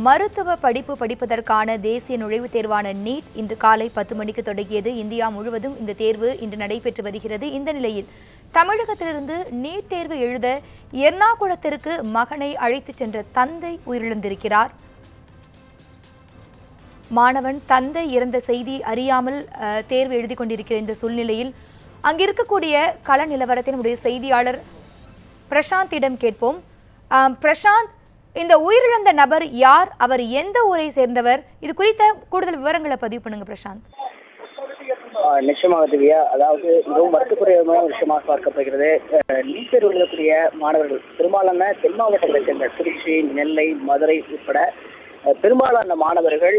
மருத்துவ படிப்பு படிப்பதற்கான தேசிய நுழைவுத் தேர்வான நீட் இன்று காலை 10 மணிக்கு தொடங்கியது. இந்தியா முழுவதும் இந்த தேர்வு இன்று நடைபெற்று வருகிறது. இந்த நிலையில் தமிழகத்திலிருந்து நீட் தேர்வு எழுத எர்ணாகுளத்திற்கு மகனை அழைத்துச் சென்ற தந்தை உயிரிழந்திருக்கிறார். மாணவன் தந்தை இறந்த செய்தி அறியாமல் தேர்வு எழுதி கொண்டிருக்கிற இந்த சூழ்நிலையில் அங்கிருக்கக்கூடிய கள நிலவரத்தை நம்முடைய செய்தியாளர் பிரசாந்திடம் கேட்போம். பிரசாந்த், இந்த உயிரிழந்த நபர் யார்? அவர் எந்த ஊரை சேர்ந்தவர்? இது குறித்த கூடுதல் விவரங்களை பதிவு பண்ணுங்க பிரசாந்த். நிச்சயமாக திவ்யா, அதாவது மிகவும் வருத்தக்குறையான விஷயமாக பார்க்கப்படுகிறது. நீட் தேர்வு எழுதக்கூடிய மாணவர்கள் பெரும்பாலான தென் மாவட்டங்களை சேர்ந்த திருச்சி, நெல்லை, மதுரை உட்பட பெரும்பாலான மாணவர்கள்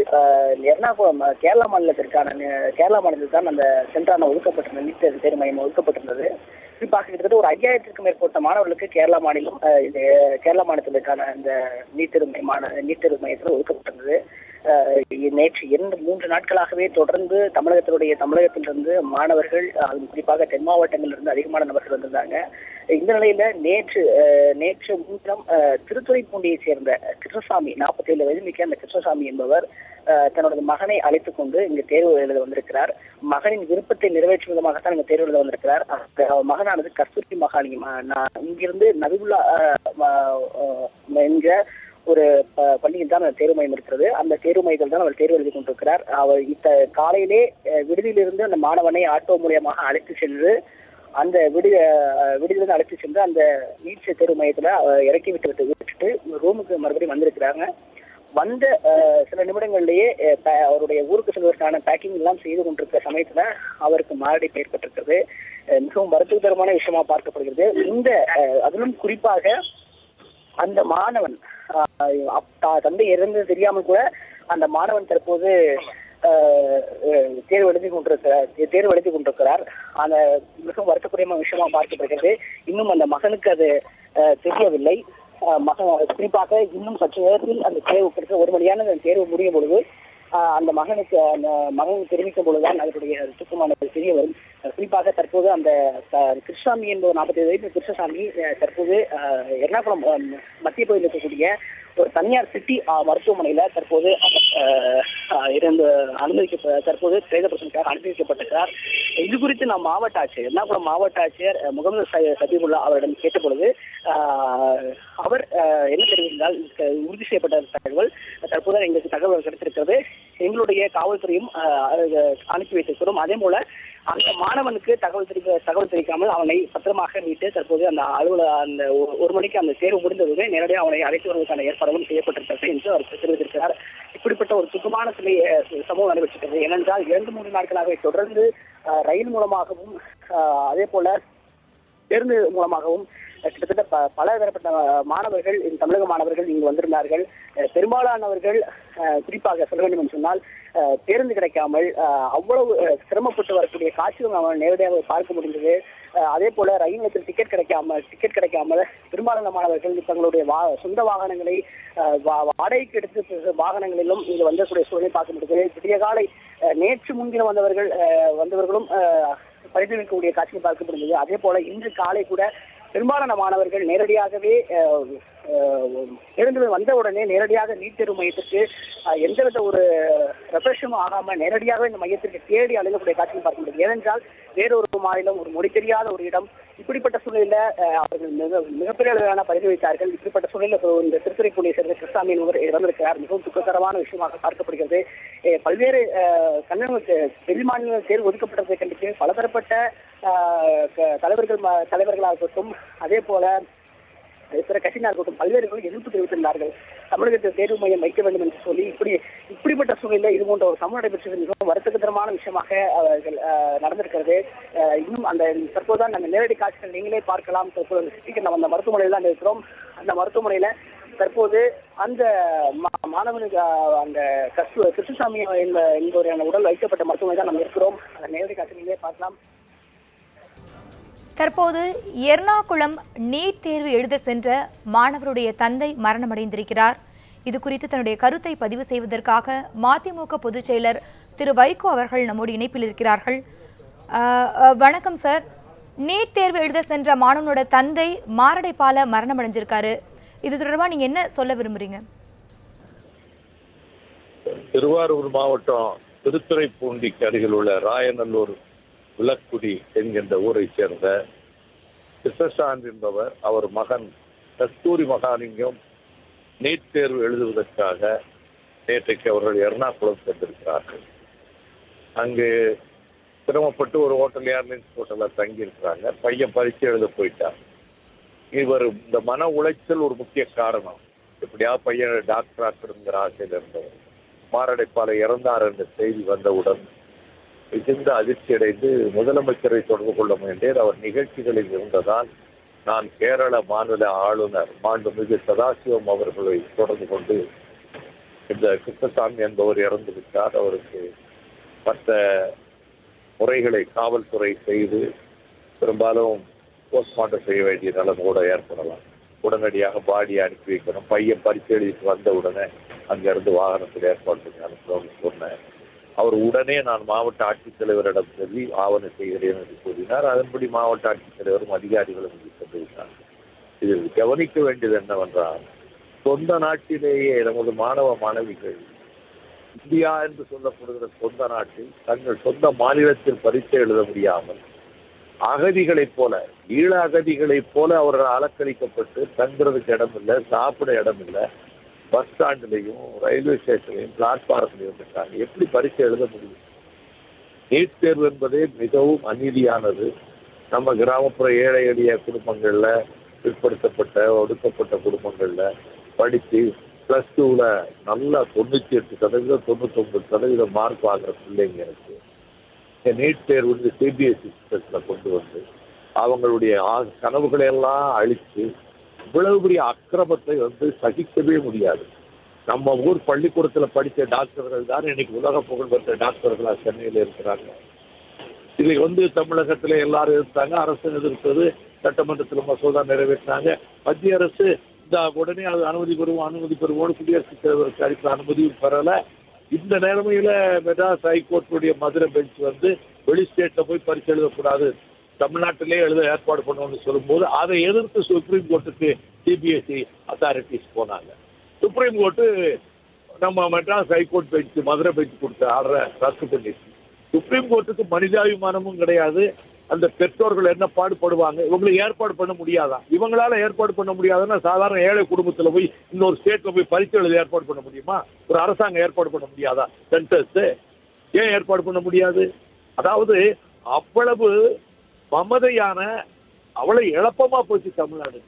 எர்ணாகுளம் கேரளா மாநிலத்திற்கான அந்த சென்றான ஒதுக்கப்பட்டிருந்த நீட் தேர்வு மையம் ஒதுக்கப்பட்டிருந்தது. குறிப்பாக கிட்டத்தட்ட ஒரு 5000க்கும் மேற்பட்ட மாணவர்களுக்கு கேரளா மாநிலத்திற்கான இந்த நீட் தேர்வு மையத்தில் ஒதுக்கப்பட்டிருந்தது. நேற்று 3 நாட்களாகவே தொடர்ந்து தமிழகத்திலிருந்து மாணவர்கள், குறிப்பாக தென் மாவட்டங்களிலிருந்து அதிகமான நபர்கள் வந்திருந்தாங்க. இந்த நிலையில நேற்று முன்தினம் திருத்துறைப்பூண்டியை சேர்ந்த கிருஷ்ணசாமி, 47 வயது மிக்க அந்த கிருஷ்ணசாமி என்பவர் தன்னோட மகனை அழைத்துக் கொண்டு இங்கு தேர்வு எழுத வந்திருக்கிறார். மகனின் விருப்பத்தை நிறைவேற்றும் விதமாகத்தான் இங்கு தேர்வு எழுத வந்திருக்கிறார். மகனானது கஸ்தூரி மகாலிங்கம் இங்கிருந்து நபிபுல்லா என்கிற ஒரு பள்ளியில் தான் அந்த தேர்வு மையம் இருக்கிறது. அந்த தேர்வு மையத்தில் தான் அவர் தேர்வு எழுதி கொண்டிருக்கிறார். அவர் காலையிலே விடுதியிலிருந்து அந்த மாணவனை ஆட்டோ மூலியமாக அழைத்து சென்று அந்த விடுதியிலிருந்து அழைத்து சென்று அந்த நீட் தேர்வு மையத்துல இறக்கி விட்டுட்டு ரூமுக்கு மறுபடியும் வந்திருக்கிறாங்க. வந்த சில நிமிடங்கள்லயே அவருடைய ஊருக்கு செல்வதற்கான பேக்கிங் எல்லாம் செய்து கொண்டிருக்கிற சமயத்துல அவருக்கு மாரடைப்பு ஏற்பட்டிருக்கிறது. மிகவும் வருத்தகரமான விஷயமா பார்க்கப்படுகிறது. அதிலும் குறிப்பாக அந்த மாணவன் தந்தை இறந்தது தெரியாமல் கூட அந்த மாணவன் தற்போது தேர்வு எழுதி கொண்டிருக்கிறார். அந்த மிகவும் வருத்தக்குறையான விஷயமா பார்க்கப்படுகிறது. இன்னும் அந்த மகனுக்கு அது தெரியவில்லை. குறிப்பாக இன்னும் சற்று நேரத்தில் அந்த தேர்வு கிட்ட 1 மணியான தேர்வு முடியும் பொழுது அந்த மகனுக்கு தெரிவிக்கும் பொழுதுதான் அதனுடைய துக்கமானது தெரிய வரும். குறிப்பாக தற்போது அந்த கிருஷ்ணசாமி என்பவர் 47 வயது கிருஷ்ணசாமி தற்போது எர்ணாகுளம் மத்திய பகுதியில் இருக்கக்கூடிய ஒரு தனியார் சிட்டி மருத்துவமனையில தற்போது தற்போது பிரேதப்பட்டிருக்கார், அனுமதிக்கப்பட்டிருக்கிறார். இது குறித்து நாம் எர்ணாகுளம் மாவட்ட ஆட்சியர் முகமது சபீபுல்லா அவரிடம் கேட்ட பொழுது அவர் என்ன தெரிவித்தால், உறுதி செய்யப்பட்ட தகவல் தற்போது எங்களுக்கு தகவல் கிடைத்திருக்கிறது. எங்களுடைய காவல்துறையும் அனுப்பி வைத்திருக்கிறோம். அதே போல அந்த மாணவனுக்கு தகவல் தெரிவிக்காமல் அவனை பத்திரமாக மீட்டு தற்போது அந்த அந்த 1 மணிக்கு அந்த தேர்வு முடிந்ததுமே நேரடியாக அவனை அழைத்து வருவதற்கான ஏற்பாடுகளும் செய்யப்பட்டிருக்கிறது என்று அவர் தெரிவித்திருக்கிறார். இப்படிப்பட்ட ஒரு துக்கமான சம்பவம் நடைபெற்றிருக்கிறது. ஏனென்றால் 2-3 நாட்களாக தொடர்ந்து ரயில் மூலமாகவும் அதே போல பேருந்து மூலமாகவும் கிட்டத்தட்ட பல தரப்பட்ட மாணவர்கள், தமிழக மாணவர்கள் இங்கு வந்திருந்தார்கள். பெரும்பாலானவர்கள், குறிப்பாக சொல்ல வேண்டும் என்று சொன்னால், பேருந்து கிடைக்காமல் அவ்வளவு சிரமப்பட்டு வரக்கூடிய காட்சிகள் நாம் நேரடியாக பார்க்க முடிந்தது. அதே போல ரயில் நிலையத்தில் டிக்கெட் கிடைக்காமல் பெரும்பாலான மாணவர்கள் தங்களுடைய சொந்த வாகனங்களை வாடகைக்கு எடுத்து வாகனங்களிலும் இங்கு வந்தக்கூடிய சூழலை பார்க்க முடிந்தது. விடிய காலை நேற்று முன்தினம் வந்தவர்களும் பரிசீலிக்கக்கூடிய காட்சிகள் பார்க்கப்படுகிறது. அதே போல இன்று காலை கூட பெரும்பாலான மாணவர்கள் நேரடியாகவே பேருந்துகள் வந்தவுடனே நேரடியாக நீட் தேர்வு மையத்திற்கு எந்தவித ஒரு ரெஃப்ரெஷனும் ஆகாம நேரடியாக இந்த மையத்திற்கு தேடி அணுகக்கூடிய காட்சிகள் பார்க்க முடியும். ஏனென்றால் வேறொரு மாநிலம், ஒரு மொழி தெரியாத ஒரு இடம், இப்படிப்பட்ட சூழலில் அவர்கள் மிகப்பெரிய அளவிலான பரிந்து வைத்தார்கள். இப்படிப்பட்ட சூழலில் இந்த திருத்துறைப்பூண்டியை சேர்ந்த கிருஷ்ணசாமி என்பவர் இறந்திருக்கிறார். மிகவும் துக்ககரமான விஷயமாக பார்க்கப்படுகிறது. பல்வேறு வெளி மாநில தேர்வு ஒதுக்கப்பட்டதை கண்டித்து பலதரப்பட்ட தலைவர்களாகட்டும் அதே போல பிற கட்சியினராகட்டும் பல்வேறு எதிர்ப்பு தெரிவித்திருந்தார்கள். தமிழகத்தில் தேர்வு மையம் வைக்க வேண்டும் என்று சொல்லி இப்படிப்பட்ட சூழலில் இது போன்ற ஒரு சமூக நடைபெற்றது மிகவும் வருத்தகரமான விஷயமாக அவர்கள் நடந்திருக்கிறது. இன்னும் அந்த தற்போதுதான் நம்ம நேரடி காட்சிகள் நீங்களே பார்க்கலாம். தற்போது நம்ம அந்த மருத்துவமனையில் தான் இருக்கிறோம். அந்த மருத்துவமனையில தற்போது அந்த மாணவனுக்கு அந்த கிருஷ்ணசாமி என்பவரான உடல் வைக்கப்பட்ட மருத்துவமனை தான் நம்ம இருக்கிறோம். அந்த நேரடி காட்சி நீங்களே பார்க்கலாம். தற்போது எர்ணாகுளம் நீட் தேர்வு எழுத சென்ற மாணவருடைய தந்தை மரணமடைந்திருக்கிறார். இது குறித்து தன்னுடைய கருத்தை பதிவு செய்வதற்காக மதிமுக பொதுச் செயலர் திரு வைகோ அவர்கள் நம்மோடு இணைப்பில் இருக்கிறார்கள். வணக்கம் சார். நீட் தேர்வு எழுத சென்ற மாணவனோட தந்தை மாரடைப்பால மரணமடைஞ்சிருக்காரு. இது தொடர்பாக நீங்க என்ன சொல்ல விரும்புறீங்க? திருவாரூர் மாவட்டம் திருத்துறைப்பூண்டிக்கு அருகில் உள்ள ராயநல்லூர் விளக்குடி என்கின்ற ஊரை சேர்ந்த கிருஷ்ணசாமி என்பவர், அவர் மகன் கஸ்தூரி மகாலிங்கம் நீட் தேர்வு எழுதுவதற்காக நேற்றைக்கு அவர்கள் எர்ணாகுளம் சென்றிருக்கிறார்கள். அங்கு சிரமப்பட்டு ஒரு ஹோட்டல், ஏர்லைன்ஸ் ஹோட்டலில் தங்கியிருக்கிறாங்க. பையன் பரீட்சை எழுத போயிட்டார். இவர் இந்த மன உளைச்சல் ஒரு முக்கிய காரணம். எப்படியா பையன் டாக்டர் ஆக்கணுங்கிற ஆசையில் இருந்தவர் மாரடைப்பால் இறந்தார் என்ற செய்தி வந்தவுடன் மிகுந்த அதிர்ச்சி அடைந்து முதலமைச்சரை தொடர்பு கொள்ள முயன்றேன். அவர் நிகழ்ச்சிகளில் இருந்ததால் நான் கேரள மாநில ஆளுநர் மாண்புமிகு சதாசிவம் அவர்களை தொடர்பு கொண்டு இந்த கிருஷ்ணசாமி என்பவர் இறந்து விட்டார், அவருக்கு மற்ற முறைகளை காவல்துறை செய்து பெரும்பாலும் போஸ்ட்மார்ட்டம் செய்ய வேண்டிய நிலைமோட ஏற்படலாம், உடனடியாக பாடியை அனுப்பி வைக்கணும், பையன் பரிசு எழுதிட்டு வந்த உடனே அங்கிருந்து வாகனத்தில் ஏற்பாடு பண்ணி அனுப்பணும்னு சொன்னேன். அவர் உடனே நான் மாவட்ட ஆட்சித்தலைவரிடம் சொல்லி ஆவணம் செய்கிறேன் என்று கூறினார். அதன்படி மாவட்ட ஆட்சித்தலைவரும் அதிகாரிகளும் சென்றுவிட்டார். இதில் கவனிக்க வேண்டியது என்னவென்றால், சொந்த நாட்டிலேயே நமது மாணவ மாணவிகள் இந்தியா என்று சொல்லப்படுகிற சொந்த நாட்டில் தங்கள் சொந்த மாநிலத்தில் பரீட்சை எழுத முடியாமல் அகதிகளைப் போல, ஈழ அகதிகளைப் போல அவர்கள் அலக்களிக்கப்பட்டு தங்குறதுக்கு இடம் இல்லை, சாப்பிட இடம் இல்லை, பஸ் ஸ்டாண்ட்லையும் ரயில்வே ஸ்டேஷன்லையும் பிளாட்பாரத்திலையும் இருக்காங்க. எப்படி பரீட்சை எழுத முடியும்? நீட் தேர்வு என்பதே மிகவும் அநீதியானது. நம்ம கிராமப்புற ஏழை எளிய குடும்பங்களில், பிற்படுத்தப்பட்ட ஒடுக்கப்பட்ட குடும்பங்களில் படித்து +2ல் நல்லா 98% 99% மார்க் வாங்குற பிள்ளைங்களுக்கு நீட் தேர்வு வந்து சிபிஎஸ்இ சிஸ்டத்தில் கொண்டு வந்து அவங்களுடைய கனவுகளை எல்லாம் அழித்து இவ்வளவு பெரிய அக்கிரமத்தை வந்து சகிக்கவே முடியாது. நம்ம ஊர் பள்ளிக்கூடத்தில் படித்த டாக்டர்கள் தான் இன்னைக்கு உலக புகழ்பெற்ற டாக்டர்களாக சென்னையில் இருக்கிறாங்க. இதை வந்து தமிழகத்தில் எல்லாரும் இருந்தாங்க, அரசு எதிர்த்தது, சட்டமன்றத்தில் மசோதா நிறைவேற்றினாங்க. மத்திய அரசு இந்த உடனே அது அனுமதி பெறுவோம் குடியரசுத் தலைவருக்கு அளித்த அனுமதியும் பெறலை. இந்த நிலைமையில மெட்ராஸ் ஹைகோர்ட்டுடைய மதுரை பெஞ்ச் வந்து வெளி ஸ்டேட்டில் போய் பரிசு எழுதக்கூடாது, தமிழ்நாட்டிலே எழுத ஏற்பாடு பண்ணணும்னு சொல்லும்போது அதை எதிர்த்து சுப்ரீம் கோர்ட்டுக்கு சிபிஎஸ்இ அத்தாரிட்டிஸ் போனாங்க. சுப்ரீம் கோர்ட்டு நம்ம Madras high court bench Madurai bench கொடுத்த ஆர்டரை ரத்து பண்ணிடுச்சு. சுப்ரீம் கோர்ட்டுக்கு மனிதாபிமானமும் கிடையாது. அந்த பெற்றோர்கள் என்ன பாடுபடுவாங்க, இவங்களுக்கு ஏற்பாடு பண்ண முடியாதா? இவங்களால ஏற்பாடு பண்ண முடியாதுன்னா சாதாரண ஏழை குடும்பத்தில் போய் இன்னொரு ஸ்டேட்ல போய் பரீட்சை எழுத ஏற்பாடு பண்ண முடியுமா? ஒரு அரசாங்கம் ஏற்பாடு பண்ண முடியாதா? சென்டர்ஸ் ஏன் ஏற்பாடு பண்ண முடியாது? அதாவது அவ்வளவு மமதையான, அவ்வளவு இழப்பமா போச்சு தமிழ்நாடு.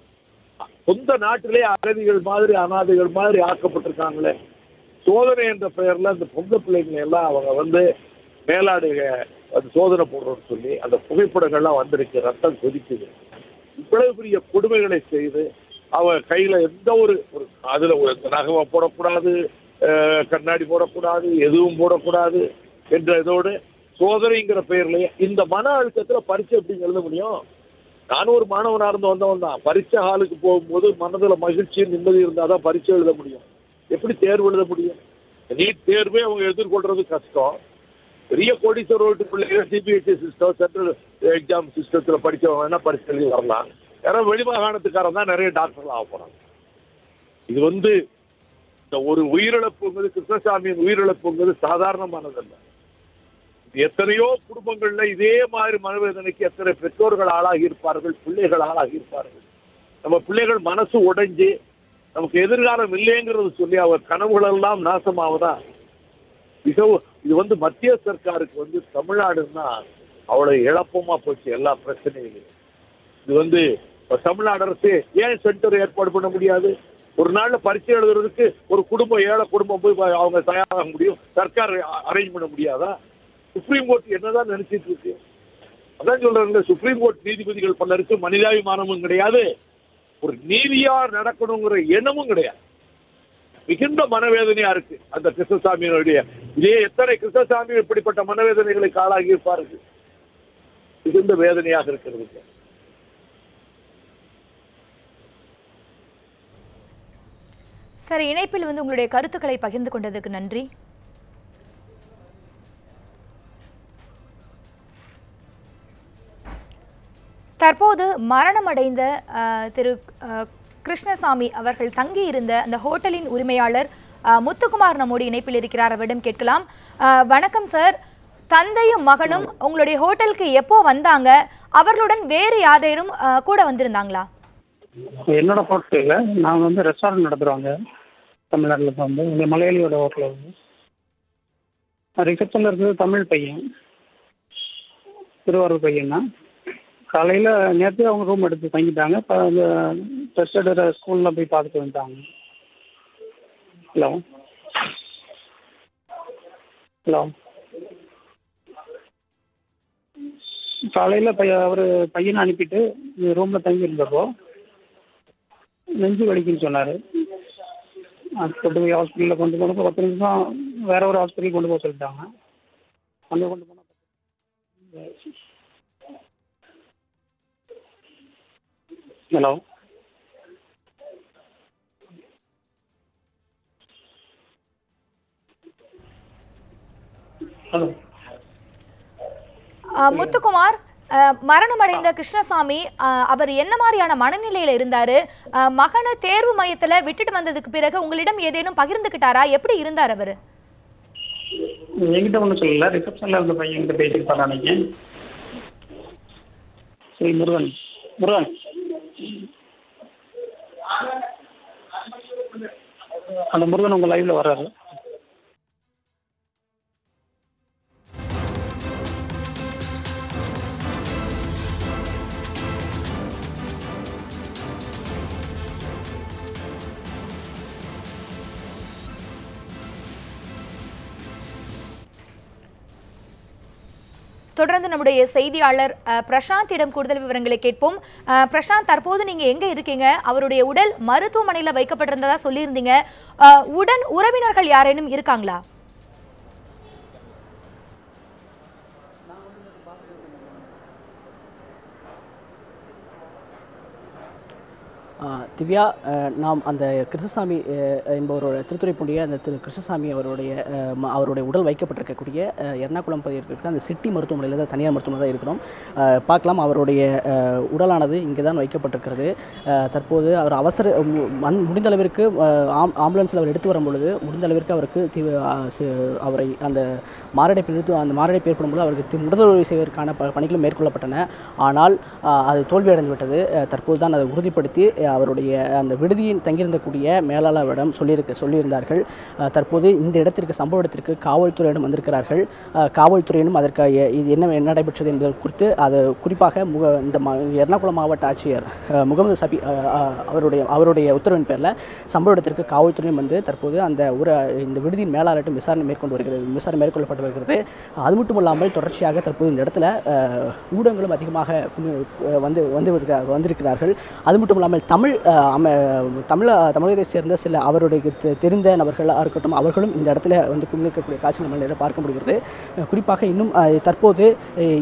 சொந்த நாட்டிலே அகதிகள் மாதிரி அனாதைகள் மாதிரி ஆக்கப்பட்டிருக்காங்களே. சோதனை என்ற பெயர்ல அந்த பொங்க பிள்ளைங்களை எல்லாம் அவங்க வந்து மேலாடு அது சோதனை போடுறோம்னு சொல்லி அந்த புகைப்படங்கள்லாம் வந்திருக்கு, ரத்தம் கொதிக்குது. இவ்வளவு பெரிய கொடுமைகளை செய்து அவ கையில எந்த ஒரு அதுல நகை போடக்கூடாது, கண்ணாடி போடக்கூடாது, எதுவும் போடக்கூடாது என்ற இதோடு சோதனைங்கிற பெயர்லயே இந்த மன அழுத்தத்துல பரீட்சை எப்படி எழுத முடியும்? நானும் ஒரு மாணவனாக இருந்து வந்தவன் தான். பரீட்சை ஹாலுக்கு போகும்போது மனதில் மகிழ்ச்சியும் நிம்மதி இருந்தால் தான் பரீட்சை எழுத முடியும். எப்படி தேர்வு எழுத முடியும்? நீட் தேர்வே அவங்க எதிர்கொள்றது கஷ்டம். பெரிய கோடீஸ்வர வீட்டு பிள்ளைகள் சிபிஎஸ்இ சிஸ்டம், சென்ட்ரல் எக்ஸாம் சிஸ்டத்தில் படித்தவங்க வேணா பரீட்சை எழுதி வரலாம். யாராவது வெளிமாகாணத்துக்காரன் தான் நிறைய டாக்டர்கள் ஆக போகிறாங்க. இது வந்து இந்த ஒரு உயிரிழப்புங்கிறது, கிருஷ்ணசாமியின் உயிரிழப்புங்கிறது சாதாரணமானதல்ல. எத்தனையோ குடும்பங்கள்ல இதே மாதிரி மனவேதனைக்கு எத்தனை பெற்றோர்கள் ஆளாகி இருப்பார்கள், பிள்ளைகள் ஆளாகி இருப்பார்கள். நம்ம பிள்ளைகள் மனசு உடைஞ்சு நமக்கு எதிர்காலம் இல்லைங்கிறது சொல்லி அவர் கனவுகள் எல்லாம் நாசமாவதா? மிகவும் இது வந்து மத்திய சர்க்காருக்கு வந்து தமிழ்நாடுன்னா அவ்வளவு இழப்பமா போச்சு எல்லா பிரச்சனைகளையும். இது வந்து தமிழ்நாடு அரசு ஏன் சென்டர் ஏற்பாடு பண்ண முடியாது? ஒரு நாள்ல பரீட்சை எழுதுறதுக்கு ஒரு குடும்பம், ஏழை குடும்பம் போய் அவங்க தயாராக முடியும், சர்க்கார் அரேஞ்ச் பண்ண முடியாதா? சுப்ரீம் கோர்ட் என்னதான் நினைச்சிட்டு இருக்கு? அதான் சொல்றாங்க, சுப்ரீம் கோர்ட் நீதிபதிகள் பலருக்கு மனிதாபிமானமும் கிடையாது, ஒரு நீதியா நடக்கணுங்கிற எண்ணமும் கிடையாது. மிகுந்த மனவேதனையா இருக்கு அந்த கிருஷ்ணசாமியினுடைய. இதே எத்தனை கிருஷ்ணசாமி இப்படிப்பட்ட மனவேதனைகளுக்கு ஆளாகி இருப்பார்கள். மிகுந்த வேதனையாக இருக்கிறது. சார், இணைப்பில் வந்து உங்களுடைய கருத்துக்களை பகிர்ந்து கொண்டதுக்கு நன்றி. தற்போது மரணமடைந்த திரு கிருஷ்ணசாமி அவர்கள் தங்கியிருந்த அந்த ஹோட்டலின் உரிமையாளர் முத்துக்குமார் நம்மோடு இணைப்பில் இருக்கிறார், அவரிடம் கேட்கலாம். வணக்கம் சார். தந்தையும் மகனும் உங்களுடைய ஹோட்டலுக்கு எப்போ வந்தாங்க? அவர்களுடன் வேறு யாரேனும் கூட வந்திருந்தாங்களா? என்னோட ஹோட்டலில் நாங்கள் வந்து ரெஸ்டாரண்ட் நடத்துகிறோங்க. தமிழ்நாட்டில் வந்து இந்த மலையாளியோட ஹோட்டலில் வந்து ரிசப்ஷனில் இருக்கிறது தமிழ் பையன், திருவாரூர் பையன் தான். காலையில் நேற்று அவங்க ரூம் எடுத்து தங்கிட்டாங்க. இப்போ அந்த டெஸ்டட் ஸ்கூலில் போய் பார்த்துட்டு வந்துட்டாங்க. ஹலோ ஹலோ காலையில் அவர் பையனை அனுப்பிட்டு ரூமில் தங்கியிருந்தப்போ நெஞ்சு வலிக்குன்னு சொன்னார். கொண்டு போய் ஹாஸ்பிட்டலில் கொண்டு போனப்போ 10 நிமிஷம் வேற ஒரு ஹாஸ்பிட்டலுக்கு கொண்டு போக சொல்லிட்டாங்க. அங்கே கொண்டு போனால் ஹலோ ஹலோ முத்துக்குமார், மரணமடைந்த கிருஷ்ணசாமி அவர் என்ன மாதிரியான மனநிலையில இருந்தாரு? மகனை தேர்வு மையத்துல விட்டுட்டு வந்ததுக்கு பிறகு உங்களிடம் ஏதேனும் பகிர்ந்துக்கிட்டாரா? எப்படி இருந்தார் அவரு? என்கிட்ட ஒன்றும் சொல்லல. ரிசப்ஷனில் இருந்த பையன் கிட்ட பேசியிருப்பாரு அன்னைக்கு. சரி, முருகன் முருகன் அந்த முருகன் உங்கள் லைவ்ல வர்றாரு. தொடர்ந்து நம்முடைய செய்தியாளர் பிரசாந்திடம் கூடுதல் விவரங்களை கேட்போம். பிரசாந்த், தற்போது நீங்க எங்க இருக்கீங்க? அவருடைய உடல் மருத்துவமனையில வைக்கப்பட்டிருந்ததா சொல்லியிருந்தீங்க. உடன் உறவினர்கள் யாரேனும் இருக்காங்களா? திவ்யா, நாம் அந்த கிருஷ்ணசாமி என்பவரோட திருத்துறைப்பூண்டிய அந்த கிருஷ்ணசாமி அவருடைய உடல் வைக்கப்பட்டிருக்கக்கூடிய எர்ணாகுளம் பகுதியில் இருக்கிற அந்த சிட்டி மருத்துவமனையில் தான், தனியார் மருத்துவமனை தான் இருக்கிறோம். பார்க்கலாம், அவருடைய உடலானது இங்கே தான் வைக்கப்பட்டிருக்கிறது. தற்போது அவர் முடிந்த அளவிற்கு ஆம்புலன்ஸில் அவர் எடுத்து வரும் பொழுது முடிந்த அளவிற்கு அவருக்கு அவரை அந்த மாரடைப்பு ஏற்படும் போது அவருக்கு முதலுதவி செய்வதற்கான பணிகளும் மேற்கொள்ளப்பட்டன. ஆனால் அது தோல்வியடைந்து விட்டது. தற்போது தான் அதை உறுதிப்படுத்தி அவருடைய அந்த விடுதியின் தங்கியிருந்தக்கூடிய மேலாளரிடம் சொல்லியிருந்தார்கள். தற்போது இந்த இடத்திற்கு, சம்பவ இடத்திற்கு காவல்துறையிடம் வந்திருக்கிறார்கள். காவல்துறையினும் அதற்கு இது என்ன நடைபெற்றது என்பது குறித்து அது குறிப்பாக இந்த எர்ணாகுளம் மாவட்ட ஆட்சியர் முகமது சபி அவருடைய உத்தரவின் பேரில் சம்பவ இடத்திற்கு காவல்துறையும் வந்து தற்போது இந்த விடுதியின் மேலாளரிடம் விசாரணை மேற்கொள்ளப்பட்டு வருகிறது. அது மட்டும் இல்லாமல் தொடர்ச்சியாக தற்போது இந்த இடத்துல ஊடகங்களும் அதிகமாக வந்திருக்கிறார்கள். அது மட்டும் இல்லாமல் தமிழகத்தைச் சேர்ந்த சில அவருடைய தெரிந்த நபர்களாக இருக்கட்டும், அவர்களும் இந்த இடத்துல வந்து குமிழிக்கக்கூடிய காட்சி நம்ம நேரம் பார்க்க முடிகிறது. குறிப்பாக இன்னும் தற்போது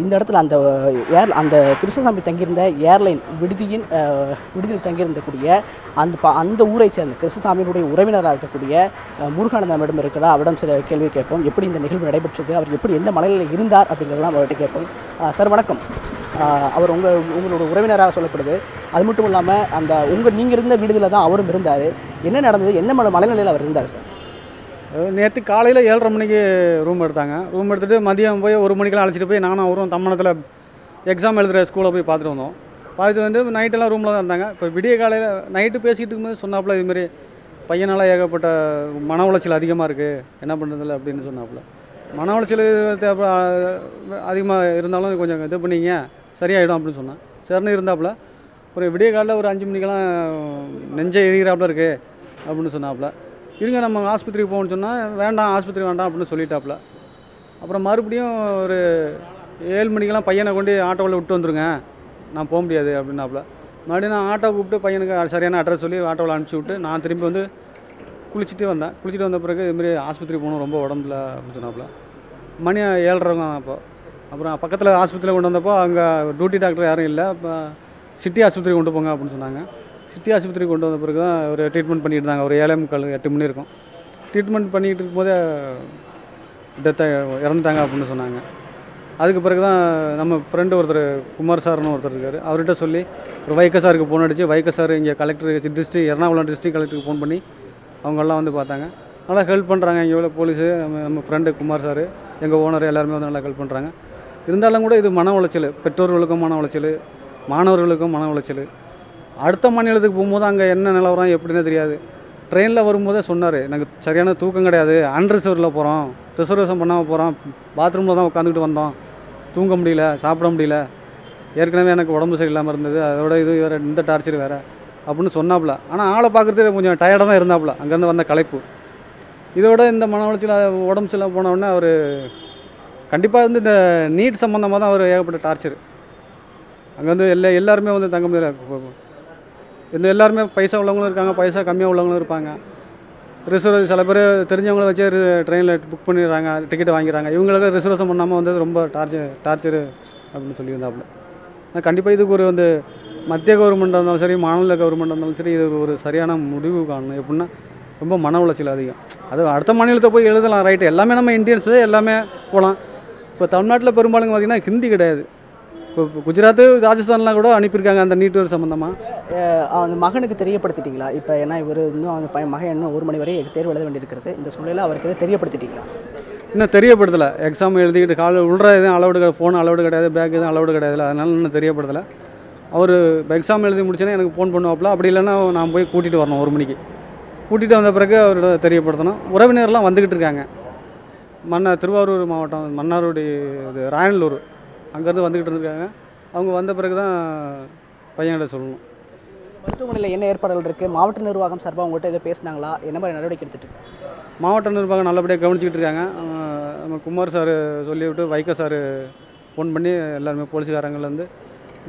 இந்த இடத்துல அந்த கிருஷ்ணசாமி தங்கியிருந்த ஏர்லைன் விடுதியில் தங்கியிருந்தக்கூடிய அந்த ஊரை சேர்ந்த கிருஷ்ணசாமியினுடைய உறவினராக இருக்கக்கூடிய முருகானந்தமிடம் இருக்கிறதா, அவரிடம் சில கேள்வி கேட்போம். எப்படி இந்த நிகழ்வு நடைபெற்றது, அவர் எப்படி எந்த மலையில் இருந்தார் அப்படிங்கிறதெல்லாம் அவர்கிட்ட கேட்போம். சார் வணக்கம். அவர் உங்களோட உறவினராக சொல்லப்படுது. அது மட்டும் இல்லாமல் நீங்கள் இருந்த விடுதியில் தான் அவரும் இருந்தார். என்ன நடந்தது, என்ன மனநிலையில் அவர் இருந்தார் சார்? நேற்று காலையில் 7:30 மணிக்கு ரூம் எடுத்தாங்க. ரூம் எடுத்துகிட்டு மதியம் போய் 1 மணிக்கெலாம் அழைச்சிட்டு போய் நானும் அவரும் தம்மணத்தில் எக்ஸாம் எழுதுகிற ஸ்கூலில் போய் பார்த்துட்டு வந்தோம். பார்த்துட்டு வந்து நைட்டெல்லாம் ரூமில் தான் இருந்தாங்க. இப்போ விடிய காலையில் நைட்டு பேசிக்கிட்டு இருக்கும்போது சொன்னாப்புல, இதுமாரி பையனால் ஏகப்பட்ட மன உளைச்சல் அதிகமாக இருக்குது, என்ன பண்ணுறதில்ல அப்படின்னு சொன்னாப்புல. மன உளைச்சல் அதிகமாக இருந்தாலும் கொஞ்சம் இது பண்ணிங்க, சரியாயிடும் அப்படின்னு சொன்னேன். சரின்னு இருந்தாப்புல. ஒரு விடிய காலையில் ஒரு 5 மணிக்கெல்லாம் நெஞ்சை எரிகிறாப்புல இருக்குது அப்படின்னு சொன்னாப்புல. இருங்க நம்ம ஆஸ்பத்திரிக்கு போகணும்னு சொன்னால், வேண்டாம் ஆஸ்பத்திரி வேண்டாம் அப்படின்னு சொல்லிட்டாப்புல. அப்புறம் மறுபடியும் ஒரு 7 மணிக்கெல்லாம் பையனை கொண்டு ஆட்டோவில் விட்டு வந்துருங்க, நான் போக முடியாது அப்படின்னாப்புல. மறுபடியும் நான் ஆட்டோ கூப்பிட்டு பையனுக்கு சரியான அட்ரஸ் சொல்லி ஆட்டோவில் அனுப்பிச்சி விட்டு நான் திரும்பி வந்து குளிச்சுட்டு வந்த பிறகு இதுமாரி ஆஸ்பத்திரி போகணும், ரொம்ப உடம்புல அப்படின்னு சொன்னாப்புல. மணி 7:30 அப்புறம் பக்கத்தில் ஆஸ்பத்திரியில் கொண்டு வந்தப்போ அங்கே டியூட்டி டாக்டர் யாரும் இல்லை. இப்போ சிட்டி ஆஸ்பத்திரி கொண்டு போங்க அப்படின்னு சொன்னாங்க. சிட்டி ஆஸ்பத்திரி கொண்டு வந்த பிறகு தான் ஒரு ட்ரீட்மெண்ட் பண்ணிட்டு இருந்தாங்க. ஒரு 7:45 8 மணி இருக்கும். ட்ரீட்மெண்ட் பண்ணிக்கிட்டு இருக்கும்போதே இறந்துட்டாங்க அப்படின்னு சொன்னாங்க. அதுக்கு பிறகு தான் நம்ம ஃப்ரெண்டு ஒருத்தர் குமார் சார்னு ஒருத்தர் இருக்கார், அவர்கிட்ட சொல்லி ஒரு வைக்க சாருக்கு ஃபோன் அடித்து, வைக்க சார் இங்கே கலெக்டர் எர்ணாகுளம் டிஸ்ட்ரிக்ட் கலெக்டருக்கு ஃபோன் பண்ணி அவங்கெல்லாம் வந்து பார்த்தாங்க. நல்லா ஹெல்ப் பண்ணுறாங்க. இங்கே உள்ள போலீஸு, நம்ம ஃப்ரெண்டு குமார் சார், எங்கள் ஓனர் எல்லாருமே வந்து நல்லா ஹெல்ப் பண்ணுறாங்க. இருந்தாலும் கூட இது மன உளைச்சல், பெற்றோர்களுக்கும் மன உளைச்சல், மாணவர்களுக்கும் மன உளைச்சல். அடுத்த மாநிலத்துக்கு போகும்போது அங்கே என்ன நிலவரம் எப்படின்னு தெரியாது. ட்ரெயினில் வரும்போதே சொன்னார், எனக்கு சரியான தூக்கம் கிடையாது, அன்ரிசர்வில் போகிறோம், ரிசர்வேஷன் பண்ணாமல் போகிறோம், பாத்ரூமில் தான் உட்காந்துக்கிட்டு வந்தோம், தூங்க முடியல, சாப்பிட முடியல, ஏற்கனவே எனக்கு உடம்பு சரியில்லாமல் இருந்தது, அதோட இது வேறு, இந்த டார்ச்சர் வேறு அப்படின்னு சொன்னாப்புல. ஆனால் ஆளை பார்க்குறதுக்கு கொஞ்சம் டயர்டாக தான் இருந்தாப்புல, அங்கேருந்து வந்த களைப்பு. இதோட இந்த மன உளைச்சல் உடம்பு சரியில்லாம போனவுடனே அவர் கண்டிப்பாக வந்து இந்த நீட் சம்மந்தமாக தான் அவர் ஏகப்பட்ட டார்ச்சர். அங்கே வந்து எல்லாருமே வந்து தங்க முடியல. இந்த எல்லாருமே பைசா உள்ளவங்களும் இருக்காங்க, பைசா கம்மியாக உள்ளவங்களும் இருப்பாங்க. ரிசர்வ் சில பேர் தெரிஞ்சவங்கள வச்சு ட்ரெயினில் புக் பண்ணிடுறாங்க, டிக்கெட் வாங்கிடுறாங்க. இவங்களுக்கு ரிசர்வேஷன் பண்ணாமல் வந்து ரொம்ப டார்ச்சரு அப்படின்னு சொல்லியிருந்தாப்புல. கண்டிப்பாக இதுக்கு ஒரு வந்து மத்திய கவர்மெண்ட்டாக இருந்தாலும் சரி, மாநில கவர்மெண்ட்டாக இருந்தாலும் சரி, இது ஒரு சரியான முடிவு காணணும். எப்படின்னா ரொம்ப மன உளைச்சல் அதிகம். அது அடுத்த மாநிலத்தை போய் எழுதலாம், ரைட்டு, எல்லாமே நம்ம இந்தியன்ஸு எல்லாமே போகலாம். இப்போ தமிழ்நாட்டில் பெரும்பாலும் பார்த்திங்கன்னா ஹிந்தி கிடையாது. இப்போ குஜராத்து, ராஜஸ்தான்லாம் கூட அனுப்பியிருக்காங்க அந்த நீட் சம்மந்தமாக. அந்த மகனுக்கு தெரியப்படுத்திட்டீங்களா? இப்போ ஏன்னா இவர் இன்னும் அந்த மகன் இன்னும் 1 மணி வரை தேர்வு எழுத வேண்டியிருக்கிறது. இந்த சூழ்நிலையில் அவருக்கு எதை தெரியப்படுத்திட்டீங்களா? இன்னும் தெரியப்படுத்தலை. எக்ஸாம் எழுதிக்கிட்டு உள்ள எதுவும் அலௌடு, ஃபோன் அலௌடு கிடையாது, பேக் எதுவும் அலௌடு கிடையாது, அதனால இன்னும் தெரியப்படுத்தலை. அவர் எக்ஸாம் எழுதி முடிச்சோன்னா எனக்கு ஃபோன் பண்ணுவாப்பில். அப்படி இல்லைன்னா நான் போய் கூட்டிகிட்டு வரணும் 1 மணிக்கு. கூட்டிகிட்டு வந்த பிறகு அவரோட தெரியப்படுத்தணும். உறவினர்லாம் வந்துக்கிட்டு இருக்காங்க. திருவாரூர் மாவட்டம் மன்னார்குடி, இது ராயனல்லூர், அங்கேருந்து வந்துக்கிட்டு இருந்திருக்காங்க. அவங்க வந்த பிறகு தான் பையன்கிட்ட சொல்லணும். மருத்துவமனையில் என்ன ஏற்பாடுகள் இருக்குது? மாவட்ட நிர்வாகம் சார்பாக உங்கள்கிட்ட எதை பேசினாங்களா? என்ன மாதிரி நடவடிக்கை எடுத்துகிட்டு இருக்கு? மாவட்ட நிர்வாகம் நல்லபடியாக கவனிச்சிக்கிட்டு இருக்காங்க. நம்ம குமார் சார் சொல்லிவிட்டு வைகோ சார் ஃபோன் பண்ணி எல்லாருமே போலீஸ்காரங்கள்லேருந்து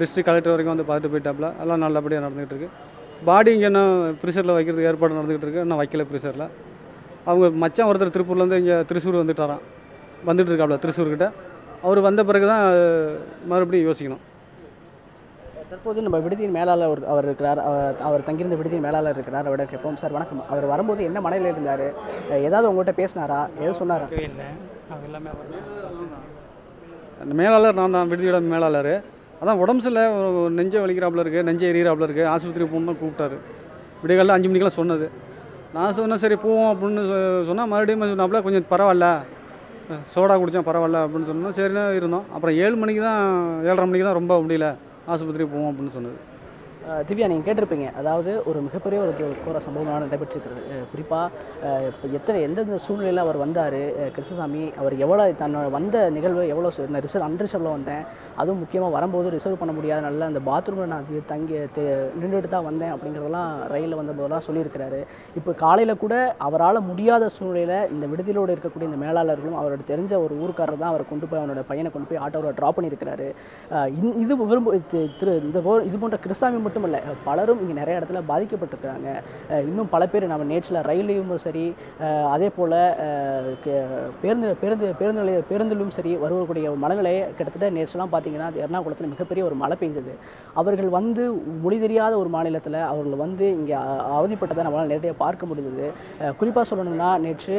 டிஸ்ட்ரிக்ட் கலெக்டர் வரைக்கும் வந்து பார்த்துட்டு போயிட்டாப்புல. எல்லாம் நல்லபடியாக நடந்துகிட்டு இருக்குது. பாடி இங்கே என்ன ஃப்ரீசரில் வைக்கிறதுக்கு ஏற்பாடு நடந்துகிட்டு இருக்குது. இன்னும் வைக்கல ஃப்ரீசரில். அவங்க மச்சான் ஒருத்தர் திருப்பூர்லேருந்து இங்கே திருச்சூர் வந்துட்டாராம், வந்துட்டு இருக்காப்புல திருச்சூர்கிட்ட. அவர் வந்த பிறகு தான் மறுபடியும் யோசிக்கணும். தற்போது நம்ம விடுதியின் மேலாளர் அவர் இருக்கிறார், அவர் தங்கியிருந்த விடுதியின் மேலாளர் இருக்கிறார். அவரோட கேட்போம். சார் வணக்கம். அவர் வரும்போது என்ன மனநிலையில் இருந்தார்? ஏதாவது உங்கள்கிட்ட பேசினாரா? எதுவும் சொன்னாரா? இல்லை, அவங்க எல்லாமே அந்த மேலாளர் நான் தான், விடுதியோட மேலாளர். அதான் உடம்பு சரியில்லை, நெஞ்சை வலிக்கிறாப்புல இருக்குது, நெஞ்சை எரியிறாப்புல இருக்குது, ஆஸ்பத்திரி போகணும் தான் கூப்பிட்டாரு. விடியகாலில் 5 மணிக்கெலாம் சொன்னது. நான் சொன்னேன் சரி போவோம் அப்படின்னு சொன்னால் மறுபடியும் சொன்னாப்புல கொஞ்சம் பரவாயில்ல, சோடா குடித்தேன் பரவாயில்ல அப்படின்னு சொன்னோம். சரின்னு இருந்தோம். அப்புறம் 7 மணிக்கு தான் 7:30 மணிக்கு தான் ரொம்ப முடியல, ஆஸ்பத்திரி போவோம் அப்படின்னு சொன்னது. திவ்யா, நீங்கள் கேட்டிருப்பீங்க, அதாவது ஒரு மிகப்பெரிய ஒரு கோர சம்பவமாக நடைபெற்றிருக்கிறது. குறிப்பாக இப்போ எந்தெந்த சூழ்நிலையில் அவர் வந்தார் கிருஷ்ணசாமி, அவர் எவ்வளோ தன்னோட வந்த நிகழ்வு எவ்வளோ அன்ரிசர்வில் வந்தேன், அதுவும் முக்கியமாக வரும்போது ரிசர்வ் பண்ண முடியாத நல்ல அந்த பாத்ரூமில் நான் நின்றுட்டு தான் வந்தேன் அப்படிங்கிறதெல்லாம் ரயிலில் வந்தபோதெல்லாம் சொல்லியிருக்கிறாரு. இப்போ காலையில் கூட அவரால் முடியாத சூழ்நிலையில் இந்த விடுதியிலோடு இருக்கக்கூடிய இந்த மேலாளர்களும் அவரோட தெரிஞ்ச ஒரு ஊருக்காரர் தான் அவரை கொண்டு போய் அவனோட பையனை கொண்டு போய் ஆட்டோவில் ட்ராப் பண்ணியிருக்கிறாரு. இது போன்ற கிருஷ்ணசாமி மட்டும் இல்லை, பலரும் இங்கே நிறைய இடத்துல பாதிக்கப்பட்டிருக்கிறாங்க. இன்னும் பல பேர் நம்ம நேற்றில் ரயிலையும் சரி, அதே போல் பேருந்திலும் சரி வருவக்கூடிய மனநிலையை கிட்டத்தட்ட நேற்றுலாம் பார்த்தீங்கன்னா எர்ணாகுளத்தில் மிகப்பெரிய ஒரு மழை பெஞ்சது. அவர்கள் வந்து மொழி தெரியாத ஒரு மாநிலத்தில் அவர்கள் வந்து இங்கே அவதிப்பட்டதை நம்மளால் நேரடியாக பார்க்க முடிந்தது. குறிப்பாக சொல்லணும்னா நேற்று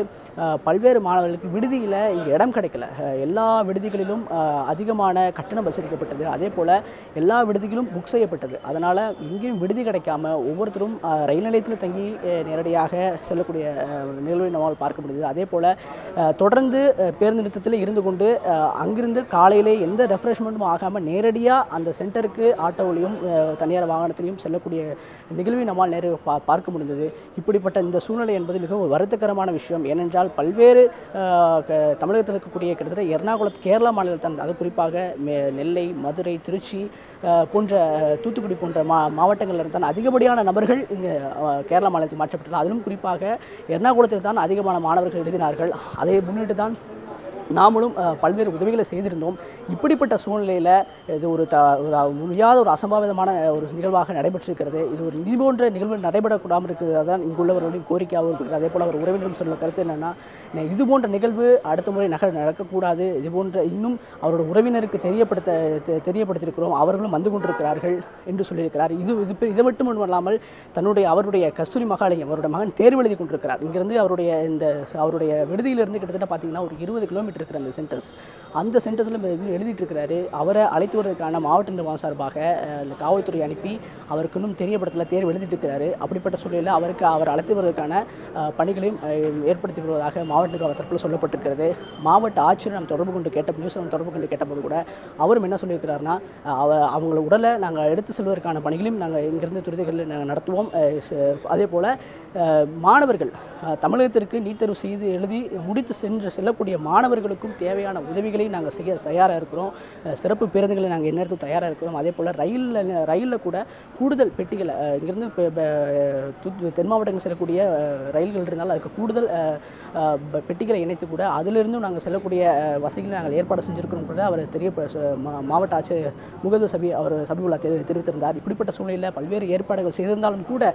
பல்வேறு மாணவர்களுக்கு விடுதியில் இங்கே இடம் கிடைக்கல. எல்லா விடுதிகளிலும் அதிகமான கட்டணம் வசூலிக்கப்பட்டது. அதே போல் எல்லா விடுதிகளும் புக் செய்யப்பட்டது. அதனால் எங்கேயும் விடுதி கிடைக்காம ஒவ்வொருத்தரும் ரயில் நிலையத்தில் தங்கி நேரடியாக செல்லக்கூடிய நிகழ்வை நம்மால் பார்க்க முடியுது. அதே போல் தொடர்ந்து பேருந்து நிறுத்தத்தில் இருந்து கொண்டு அங்கிருந்து காலையிலே எந்த ரெஃப்ரெஷ்மெண்ட்டும் ஆகாமல் நேரடியாக அந்த சென்டருக்கு ஆட்டோவிலையும் தனியார் வாகனத்திலையும் செல்லக்கூடிய நிகழ்வை நம்மால் பார்க்க முடிந்தது. இப்படிப்பட்ட இந்த சூழ்நிலை என்பது மிகவும் வருத்தகரமான விஷயம். ஏனென்றால் பல்வேறு தமிழகத்தில் இருக்கக்கூடிய கிட்டத்தட்ட எர்ணாகுளம் கேரளா மாநிலத்தான், அது குறிப்பாக நெல்லை, மதுரை, திருச்சி போன்ற தூத்துக்குடி போன்ற மாவட்டங்களில் இருந்தால் அதிகப்படியான நபர்கள் இங்கே கேரளா மாநிலத்தில் மாற்றப்பட்டது. அதிலும் குறிப்பாக எர்ணாகுளத்தில் தான் அதிகமான மாணவர்கள் எழுதினார்கள். அதை முன்னிட்டு தான் நாமளும் பல்வேறு உதவிகளை செய்திருந்தோம். இப்படிப்பட்ட சூழ்நிலையில் இது ஒரு முடியாத ஒரு அசம்பாவிதமான ஒரு நிகழ்வாக நடைபெற்றிருக்கிறது. இது ஒரு இது போன்ற நிகழ்வு நடைபெறக்கூடாமல் இருக்கிறது தான் இங்குள்ளவர்களுடைய கோரிக்கையாகவும் இருக்கிறது. அதே போல் அவர் உறவினரும் சொல்ல கருத்து என்னென்னா, இது போன்ற நிகழ்வு அடுத்த முறை நடக்கக்கூடாது, இது போன்ற இன்னும் அவரோட உறவினருக்கு தெரியப்படுத்தியிருக்கிறோம், அவர்களும் வந்து கொண்டிருக்கிறார்கள் என்று சொல்லியிருக்கிறார். இதை மட்டும் இல்லாமல் அவருடைய கஸ்தூரி மகாலிங்கம், அவருடைய மகன் தேர்வு எழுதி கொண்டிருக்கிறார். இங்கிருந்து அவருடைய விடுதியிலிருந்து கிட்டத்தட்ட பார்த்தீங்கன்னா ஒரு 20 கிலோமீட்டர் வைக்கப்பட்டிருக்கிற அந்த சென்டர்ஸ், அந்த சென்டர்ஸில் எழுதிட்டு இருக்கிறாரு. அவரை அழைத்து வருவதற்கான மாவட்ட நிர்வாகம் சார்பாக இந்த காவல்துறை அனுப்பி அவருக்கு இன்னும் தெரியப்படுத்தல, தேர்வு எழுதிட்டு இருக்கிறாரு. அப்படிப்பட்ட சூழலில் அவர் அழைத்து வருவதற்கான பணிகளையும் ஏற்படுத்தி வருவதாக மாவட்ட நிர்வாக தரப்பில் சொல்லப்பட்டிருக்கிறது. மாவட்ட ஆட்சியர் நம்ம தொடர்பு கொண்டு கேட்டபோது கூட அவரும் என்ன சொல்லியிருக்கிறாருன்னா, அவங்கள உடலை நாங்கள் எடுத்து செல்வதற்கான பணிகளையும் நாங்கள் இங்கிருந்து துரிதங்களில் நாங்கள் நடத்துவோம். அதே போல் மாணவர்கள் தமிழகத்திற்கு நீட் தேர்வு செய்து எழுதி முடித்து செல்லக்கூடிய மாணவர்களுக்கும் தேவையான உதவிகளை நாங்கள் செய்ய தயாராக இருக்கிறோம். சிறப்பு பேருந்துகளை நாங்கள் எந்நேரத்துக்கு தயாராக இருக்கிறோம். அதே போல் ரயிலில் கூட கூடுதல் பெட்டிகளை இங்கிருந்து தென் மாவட்டங்கள் செல்லக்கூடிய ரயில்கள் இருந்தாலும் அதுக்கு கூடுதல் பெட்டிகளை இணைத்து கூட அதிலிருந்தும் நாங்கள் செல்லக்கூடிய வசதிகளை நாங்கள் ஏற்பாடு செஞ்சுருக்கிறோம் கூட அவர் மாவட்ட ஆட்சியர் முகமது சபியுல்லா தெரிவித்திருந்தார். இப்படிப்பட்ட சூழ்நிலையில் பல்வேறு ஏற்பாடுகள் செய்திருந்தாலும் கூட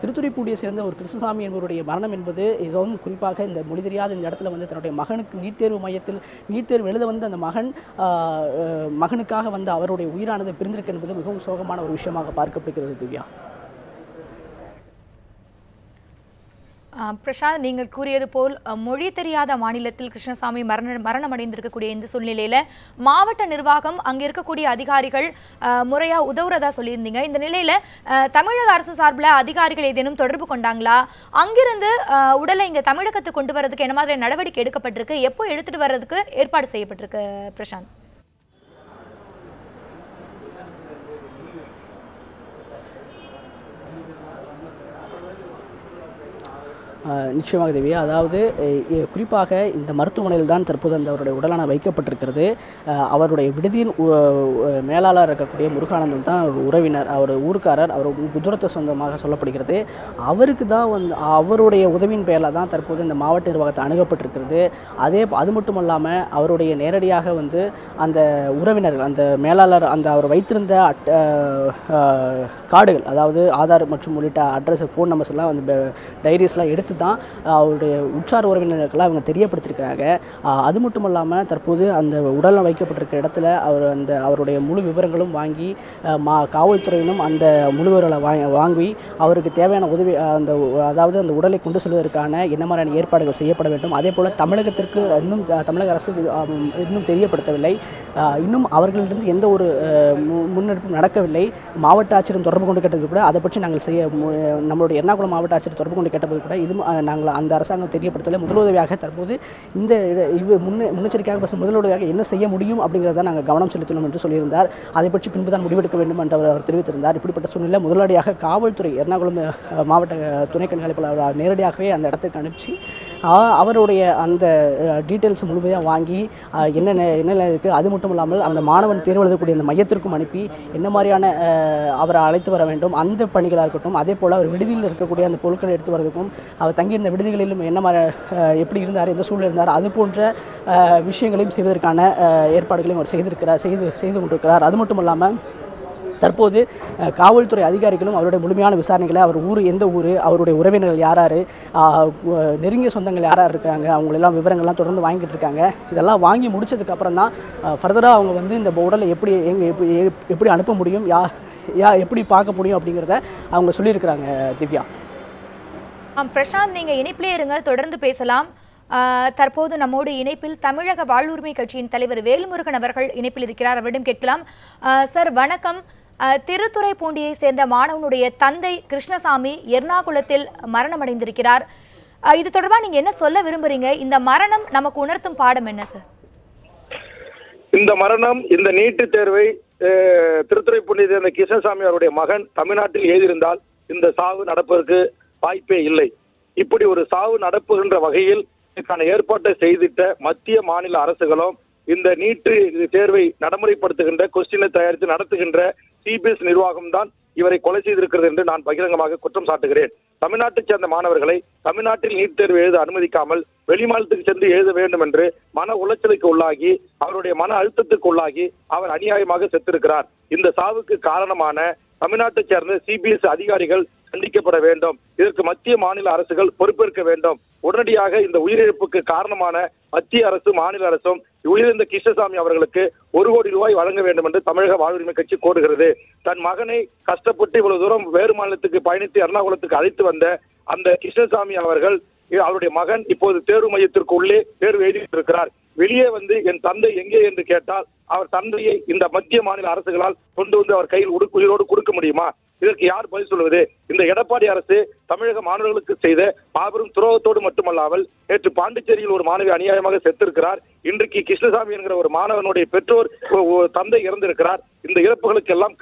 திருத்துறைப்பூண்டியை சேர்ந்த ஒரு கிருஷ்ணசாமி என்பவருடைய மரணம் என்பது இதுவும் குறிப்பாக இந்த மொழி தெரியாத இந்த இடத்துல வந்து தன்னுடைய மகனுக்கு நீட் தேர்வு மையத்தில் நீட் தேர்வு எழுத வந்த அந்த மகனுக்காக வந்து அவருடைய உயிரானது பிரிந்திருக்கு என்பது மிகவும் சோகமான ஒரு விஷயமாக பார்க்கப்படுகிறது. திவ்யா. பிரசாந்த், நீங்கள் கூறியது போல் மொழி தெரியாத மாநிலத்தில் கிருஷ்ணசாமி மரணம் அடைந்திருக்கக்கூடிய இந்த சூழ்நிலையில மாவட்ட நிர்வாகம் அங்க இருக்கக்கூடிய அதிகாரிகள் முறையா உதவுறதா சொல்லியிருந்தீங்க. இந்த நிலையில தமிழக அரசு சார்பில் அதிகாரிகள் ஏதேனும் தொடர்பு கொண்டாங்களா? அங்கிருந்து உடலை இங்க தமிழகத்துக்கு கொண்டு வரதுக்கு என்ன மாதிரி நடவடிக்கை எடுக்கப்பட்டிருக்கு? எப்போ எடுத்துட்டு வர்றதுக்கு ஏற்பாடு செய்யப்பட்டிருக்கு பிரசாந்த்? நிச்சயமாக தேவி, அதாவது குறிப்பாக இந்த மருத்துவமனையில் தான் தற்போது அவருடைய உடலான வைக்கப்பட்டிருக்கிறது. அவருடைய விடுதியின் மேலாளர் இருக்கக்கூடிய முருகானந்தன் தான் ஒரு உறவினர், அவர் ஊருக்காரர், அவர் குஜராத்தை சொந்தமாக சொல்லப்படுகிறது. அவருக்கு தான் வந்து அவருடைய உதவியின் பெயரில் தான் தற்போது இந்த மாவட்ட நிர்வாகத்தை அணுகப்பட்டிருக்கிறது. அது மட்டும் இல்லாமல் அவருடைய நேரடியாக வந்து அந்த உறவினர்கள், அந்த மேலாளர், அந்த அவர் வைத்திருந்த கார்டுகள், அதாவது ஆதார் மற்றும் உள்ளிட்ட அட்ரஸ், ஃபோன் நம்பர்ஸ் எல்லாம் அந்த டைரிஸ்லாம் எடுத்து தான் அவருடைய உற்றார் உறவினர்களுக்கெல்லாம் அவங்க தெரியப்படுத்தியிருக்கிறாங்க. அது மட்டும் இல்லாமல் தற்போது அந்த உடலில் வைக்கப்பட்டிருக்கிற இடத்துல அவருடைய முழு விவரங்களும் வாங்கி காவல்துறையினும் அந்த முழு விவரங்களை வாங்கி அவருக்கு தேவையான உதவி அதாவது அந்த உடலை கொண்டு செல்வதற்கான என்ன மாதிரியான ஏற்பாடுகள் செய்யப்பட வேண்டும். அதே போல் தமிழகத்திற்கு இன்னும் தமிழக அரசு இன்னும் தெரியப்படுத்தவில்லை. இன்னும் அவர்களிடம் எந்த ஒரு முன்னெடுப்பும் நடக்கவில்லை. மாவட்ட ஆட்சியரும் தொடர்பு கொண்டு கேட்டது கூட அதை பற்றி நாங்கள் நம்மளுடைய எர்ணாகுளம் மாவட்ட ஆட்சியர் தொடர்பு கொண்டு கேட்டபோது கூட இது நாங்கள் அந்த அரசாங்கம் தெரியப்படுத்தவில்லை. முதலுதவியாக தற்போது இந்த முன்னெச்சரிக்கையாக முதலுதவியாக என்ன செய்ய முடியும் அப்படிங்கிறத நாங்கள் கவனம் செலுத்தணும் என்று சொல்லியிருந்தார். அதை பற்றி பின்பு தான் முடிவெடுக்க வேண்டும் என்று அவர் தெரிவித்திருந்தார். இப்படிப்பட்ட சூழ்நிலை முதலடியாக காவல்துறை எர்ணாகுளம் மாவட்ட துணை கண்காணிப்பாளர் நேரடியாகவே அந்த இடத்துக்கு அனுப்பிச்சு அவருடைய அந்த டீட்டெயில்ஸ் முழுமையாக வாங்கி என்னென்ன இருக்குது, அது மட்டும் இல்லாமல் அந்த மாணவன் தேர்வு எழுதக்கூடிய அந்த மையத்திற்கும் அனுப்பி என்ன மாதிரியான அவரை அழைத்து வர வேண்டும் அந்த பணிகளாக இருக்கட்டும். அதே போல் அவர் விடுதியில் இருக்கக்கூடிய அந்த பொருட்களை எடுத்து வரதுக்கும் அவர் தங்கியிருந்த விடுதிகளிலும் என்ன மாதிரி எப்படி இருந்தார், எந்த சூழல் இருந்தார், அது போன்ற விஷயங்களையும் செய்வதற்கான ஏற்பாடுகளையும் அவர் செய்து கொண்டிருக்கிறார். அது மட்டும் இல்லாமல் தற்போது காவல்துறை அதிகாரிகளும் அவருடைய முழுமையான விசாரணைகளை அவர் எந்த ஊர், அவருடைய உறவினர்கள் யார், நெருங்கிய சொந்தங்கள் யார் இருக்காங்க, அவங்களெல்லாம் விவரங்கள்லாம் தொடர்ந்து வாங்கிட்டு இருக்காங்க. இதெல்லாம் வாங்கி முடிச்சதுக்கப்புறம் தான் ஃபர்தராக அவங்க வந்து இந்த உடலை எப்படி அனுப்ப முடியும், எப்படி பார்க்க முடியும் அப்படிங்கிறத அவங்க சொல்லியிருக்கிறாங்க. திவ்யா. பிரசாந்த், நீங்கள் இணைப்பிலே இருங்க, தொடர்ந்து பேசலாம். தற்போது நம்மோடு இணைப்பில் தமிழக வாழ்வுரிமை கட்சியின் தலைவர் வேல்முருகன் அவர்கள் இணைப்பில் இருக்கிறார். அவரிடம் கேட்கலாம். சார் வணக்கம். திருத்துறைப்பூண்டியை சேர்ந்த மாணவனுடைய தந்தை கிருஷ்ணசாமி எர்ணாகுளத்தில் மரணம் அடைந்திருக்கிறார். இது தொடர்பாக நீங்க என்ன சொல்ல விரும்புறீங்க? இந்த மரணம் நமக்கு உணர்த்தும் பாடம் என்ன சார்? இந்த மரணம், இந்த நீட்டு தேர்வை திருத்துறைப்பூண்டியை சேர்ந்த கிருஷ்ணசாமி அவருடைய மகன் தமிழ்நாட்டில் எழுதியிருந்தால் இந்த சாவு நடப்பதற்கு வாய்ப்பே இல்லை. இப்படி ஒரு சாவு நடப்புகின்ற வகையில் இதற்கான ஏற்பாட்டை செய்திட்ட மத்திய மாநில அரசுகளும் இந்த நீட்டு தேர்வை நடைமுறைப்படுத்துகின்ற கொஸ்டினை தயாரித்து நடத்துகின்ற சிபிஎஸ் நிர்வாகம் தான் இவரை கொலை செய்திருக்கிறது என்று நான் பகிரங்கமாக குற்றம் சாட்டுகிறேன். தமிழ்நாட்டைச் சேர்ந்த மாணவர்களை தமிழ்நாட்டில் நீட் தேர்வு எழுத அனுமதிக்காமல் வெளிமாநிலத்துக்கு சென்று எழுத வேண்டும் என்று மன உளைச்சலுக்கு உள்ளாகி அவருடைய மன அழுத்தத்துக்கு உள்ளாகி அவர் அநியாயமாக செத்திருக்கிறார். இந்த சாவுக்கு காரணமான தமிழ்நாட்டைச் சேர்ந்த சிபிஎஸ் அதிகாரிகள் கண்டிக்கப்பட வேண்டும். இதற்கு மத்திய மாநில அரசுகள் பொறுப்பேற்க வேண்டும். உடனடியாக இந்த உயிரிழப்புக்கு காரணமான மத்திய அரசு மாநில அரசும் உயிரிழந்த கிருஷ்ணசாமி அவர்களுக்கு 1 கோடி ரூபாய் வழங்க வேண்டும் என்று தமிழக வாழ்வுரிமை கட்சி கோருகிறது. தன் மகனை கஷ்டப்பட்டு இவ்வளவு தூரம் வேறு மாநிலத்துக்கு பயணித்து எர்ணாகுளத்துக்கு அழைத்து வந்த அந்த கிருஷ்ணசாமி அவர்கள் அவருடைய மகன் இப்போது தேர்வு மையத்திற்கு உள்ளே தேர்வு எழுதியிருக்கிறார். வெளியே வந்து என் தந்தை எங்கே என்று கேட்டால் அவர் தந்தையை இந்த மத்திய மாநில அரசுகளால் கொண்டு வந்து அவர் கையில் உயிரோடு கொடுக்க முடியுமா? இதற்கு யார் பதில் சொல்வது? இந்த எடப்பாடி அரசு தமிழக மாணவர்களுக்கு செய்த மாபெரும் துரோகத்தோடு மட்டுமல்லாமல் நேற்று பாண்டிச்சேரியில் ஒரு மாணவி அநியாயமாக செத்திருக்கிறார். இன்றைக்கு கிருஷ்ணசாமி என்கிற ஒரு மாணவனுடைய பெற்றோர் தந்தை இறந்திருக்கிறார். இந்த இறப்புகளுக்கு எல்லாம்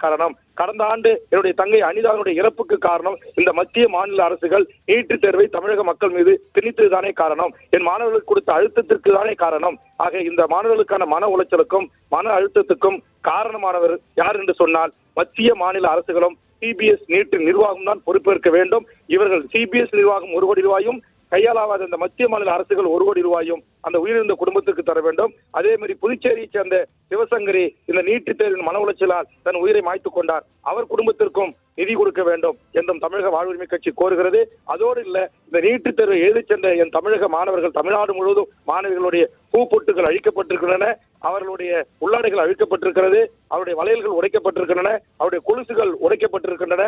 காரணம் கடந்த ஆண்டு என்னுடைய தங்கை அனிதாவுடைய இறப்புக்கு காரணம் இந்த மத்திய மாநில அரசுகள் நீட்டுத் தேர்வை தமிழக மக்கள் மீது திணித்ததுதானே காரணம். என் மாணவர்களுக்கு கொடுத்த அழுத்தத்திற்கு தானே காரணம். ஆக இந்த மாணவர்களுக்கான மன உளைச்சலுக்கும் மன அழுத்தத்துக்கும் காரணமானவர் யார் என்று சொன்னால் மத்திய மாநில அரசுகளும் சிபிஎஸ் நீட் நிர்வாகம் தான் பொறுப்பேற்க வேண்டும். இவர்கள் சிபிஎஸ் நிர்வாகம் 1 கோடி ரூபாயும் கையாளாவாத இந்த மத்திய மாநில அரசுகள் 1 கோடி ரூபாயும் அந்த உயிரிழந்த குடும்பத்துக்கு தர வேண்டும். அதே மாதிரி புதுச்சேரியை சேர்ந்த சிவசங்கரி இந்த நீட்டுத் தேர்வின் மன உளைச்சலால் தன் உயிரை மாய்த்துக் கொண்டார். அவர் குடும்பத்திற்கும் நிதி கொடுக்க வேண்டும் என்றும் தமிழக வாழ்வுரிமை கட்சி கோருகிறது. அதோடு இல்ல, இந்த நீட்டுத் தேர்வை எழுதிச் சென்ற என் தமிழக மாணவர்கள் தமிழ்நாடு முழுவதும் மாணவிகளுடைய பூப்பொட்டுகள் அழிக்கப்பட்டிருக்கின்றன, அவர்களுடைய உள்ளாடைகள் அழிக்கப்பட்டிருக்கிறது, அவருடைய வளையல்கள் உடைக்கப்பட்டிருக்கின்றன, அவருடைய கொலுசுகள் உடைக்கப்பட்டிருக்கின்றன,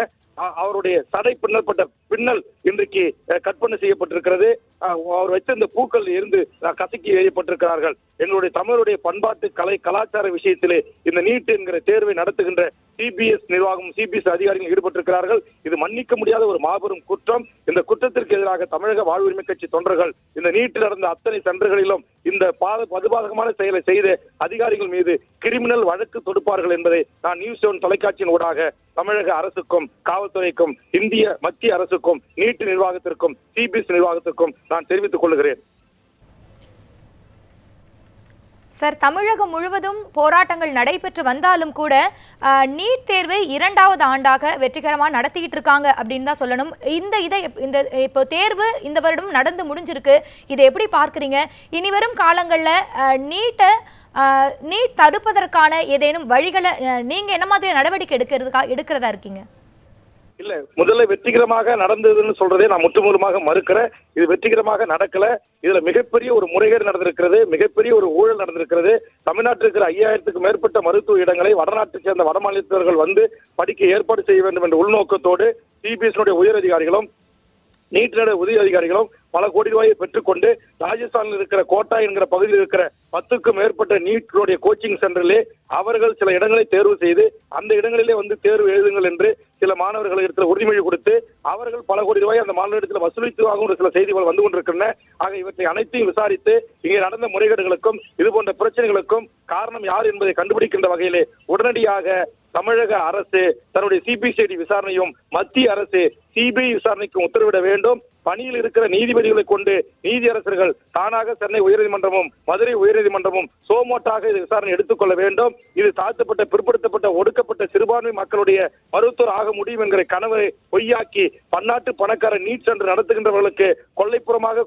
அவருடைய சடை பின்னல்பட்ட பின்னல் இன்றைக்கு கற்பனை செய்யப்பட்டிருக்கிறது, அவர் வைத்திருந்த பூக்கள் இருந்து கசக்கி எறியப்பட்டிருக்கிறார்கள். எங்களுடைய தமிழருடைய பண்பாட்டு கலை கலாச்சார விஷயத்திலே இந்த நீட் என்கிற தேர்வை நடத்துகின்ற சிபிஎஸ் நிர்வாகம் சிபிஎஸ் அதிகாரிகள் ஈடுபட்டிருக்கிறார்கள். இது மன்னிக்க முடியாத ஒரு மாபெரும் குற்றம். இந்த குற்றத்திற்கு எதிராக தமிழக வாழ்வுரிமை கட்சி தொண்டர்கள் இந்த நீட்டில் நடந்த அத்தனை சென்டர்களிலும் இந்த பதுபாதகமான செயலை செய்த அதிகாரிகள் மீது கிரிமினல் வழக்கு தொடுப்பார்கள் என்பதை நான் நியூஸ் 7 தொலைக்காட்சியின் ஊடாக தமிழக அரசுக்கும் காவல்துறைக்கும் இந்திய மத்திய அரசுக்கும் நீட் நிர்வாகத்திற்கும் சிபிஎஸ் நிர்வாகத்திற்கும் நான் தெரிவித்துக் கொள்கிறேன். சார், தமிழகம் முழுவதும் போராட்டங்கள் நடைபெற்று வந்தாலும் கூட நீட் தேர்வை 2வது ஆண்டாக வெற்றிகரமாக நடத்திக்கிட்டு இருக்காங்க அப்படின்னு தான் சொல்லணும். இந்த இப்போ தேர்வு இந்த வருடம் நடந்து முடிஞ்சிருக்கு, இதை எப்படி பார்க்குறீங்க? இனி வரும் காலங்களில் நீட் தடுப்பதற்கான ஏதேனும் வழிகளை நீங்கள் என்ன மாதிரி நடவடிக்கை எடுக்கிறதா இருக்கீங்க? இல்ல, முதல்ல வெற்றிகரமாக நடந்ததுன்னு சொல்றதே நான் முற்றுமுழுமாக மறுக்கிறேன். இது வெற்றிகரமாக நடக்கல. இதுல மிகப்பெரிய ஒரு முறைகேடு நடந்திருக்கிறது, மிகப்பெரிய ஒரு ஊழல் நடந்திருக்கிறது. தமிழ்நாட்டில் இருக்கிற 5000க்கும் மேற்பட்ட மருத்துவ இடங்களை வடநாட்டை சேர்ந்த வட மாநிலத்தவர்கள் வந்து படிக்க ஏற்பாடு செய்ய வேண்டும் என்ற உள்நோக்கத்தோடு சிபிஎஸ் உயர் அதிகாரிகளும் நீட் உதவி அதிகாரிகளும் பல கோடி ரூபாயை பெற்றுக்கொண்டு ராஜஸ்தானில் இருக்கிற கோட்டா என்கிற பகுதியில் இருக்கிற 10க்கும் மேற்பட்ட நீட்டுடைய கோச்சிங் சென்டரிலே அவர்கள் சில இடங்களை தேர்வு செய்து அந்த இடங்களிலே வந்து தேர்வு எழுதுங்கள் என்று சில மாணவர்களுக்கு உறுதிமொழி கொடுத்து அவர்கள் பல கோடி ரூபாய் அந்த மாநிலத்தில் வசூலித்ததாகவும் சில செய்திகள் வந்து கொண்டிருக்கின்றன. ஆக இவற்றை அனைத்தையும் விசாரித்து இங்கே நடந்த முறைகேடுகளுக்கும் இது போன்ற பிரச்சனைகளுக்கும் காரணம் யார் என்பதை கண்டுபிடிக்கின்ற வகையிலே உடனடியாக தமிழக அரசு தன்னுடைய சிபிசிஐடி விசாரணையும் மத்திய அரசு சிபிஐ விசாரணைக்கும் உத்தரவிட வேண்டும். பணியில் இருக்கிற நீதிபதிகளை கொண்டு நீதியரசர்கள் தானாக சென்னை உயர்நீதிமன்றமும் மதுரை உயர்நீதிமன்றமும் சோமோட்டாக இது விசாரணை எடுத்துக்கொள்ள வேண்டும். இது தாழ்த்தப்பட்ட பிற்படுத்தப்பட்ட ஒடுக்கப்பட்ட சிறுபான்மை மக்களுடைய மருத்துவர் ஆக முடியும் என்கிற கனவை பொய்யாக்கி பன்னாட்டு பணக்கார நீட் சென்டர் நடத்துகின்றவர்களுக்கு கொள்ளைப்புறமாக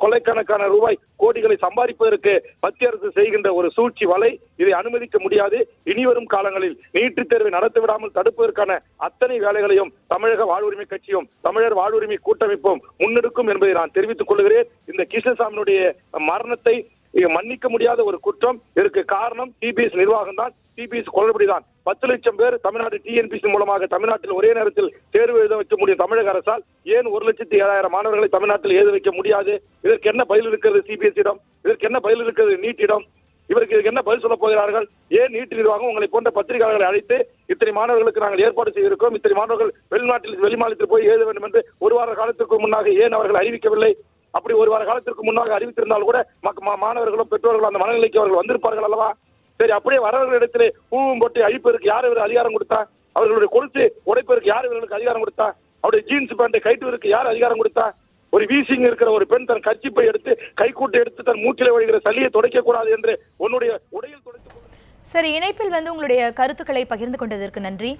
கொள்ளைக்கணக்கான ரூபாய் கோடிகளை சம்பாதிப்பதற்கு மத்திய அரசு செய்கின்ற ஒரு சூழ்ச்சி வலை. இதை அனுமதிக்க முடியாது. இனிவரும் காலங்களில் நீட்டுத் தேர்வை நடத்த விடாமல் தடுப்பதற்கான அத்தனை வேலைகளையும் தமிழக வாழ்வுரிமை கட்சியும் தமிழர் வாழ்வுரிமை கூட்டமைப்பும் முன்னெடுக்கும் என்பதை நான் தெரிவித்துக் கொள்கிறேன். இந்த கிருஷ்ணசாமியினுடைய மரணத்தை மன்னிக்க முடியாத ஒரு குற்றம். இதற்கு காரணம் சிபிஎஸ் நிர்வாகம் தான், சிபிஎஸ் குளறுபடிதான். 10 லட்சம் பேர் தமிழ்நாடு டிஎன்பிசி மூலமாக தமிழ்நாட்டில் ஒரே நேரத்தில் தேர்வு எழுத வைக்க முடியும் தமிழக அரசால். ஏன் 1,07,000 மாணவர்களை தமிழ்நாட்டில் எழுத வைக்க முடியாது? இதற்கு என்ன பதில் இருக்கிறது சிபிஎஸ்இடம்? இதற்கு என்ன பதில் இருக்கிறது நீட்டிடம்? இவருக்கு இதுக்கு என்ன பதில் சொல்ல போகிறார்கள்? ஏன் நீட் நிர்வாகம் உங்களை போன்ற பத்திரிகையாளர்களை அழைத்து இத்தனை மாணவர்களுக்கு நாங்கள் ஏற்பாடு செய்திருக்கிறோம், இத்தனை மாணவர்கள் வெளிமாநிலத்தில் போய் எழுத வேண்டும் என்று 1 வார காலத்திற்கு முன்னாக ஏன் அவர்கள் அறிவிக்கவில்லை? அப்படி 1 வார காலத்திற்கு முன்னாக அறிவித்திருந்தால் கூட மாணவர்களும் பெற்றோர்களும் அந்த மனநிலைக்கு அவர்கள் வந்திருப்பார்கள் அல்லவா? சரி, அப்படியே வரவர்களிடத்திலே பூவும் போட்டு அழிப்பதற்கு யார் இவர் அதிகாரம் கொடுத்தா? அவர்களுடைய கொலுசு உடைப்பதற்கு யார் இவர்களுக்கு அதிகாரம் கொடுத்தா? அவருடைய ஜீன்ஸ் பேண்டை கைட்டுவதற்கு யார் அதிகாரம் கொடுத்தா? ஒரு வீசிங் இருக்கிற ஒரு பெண் தன் கர்ச்சிப்பை எடுத்து கைக்கூட்டை எடுத்து தன் மூச்சிலே வழிகிற சளியை துடைக்க கூடாது என்று உன்னுடைய உடையில் துடைத்து. சரி, இணைப்பில் வந்து உங்களுடைய கருத்துக்களை பகிர்ந்து கொண்டதற்கு நன்றி.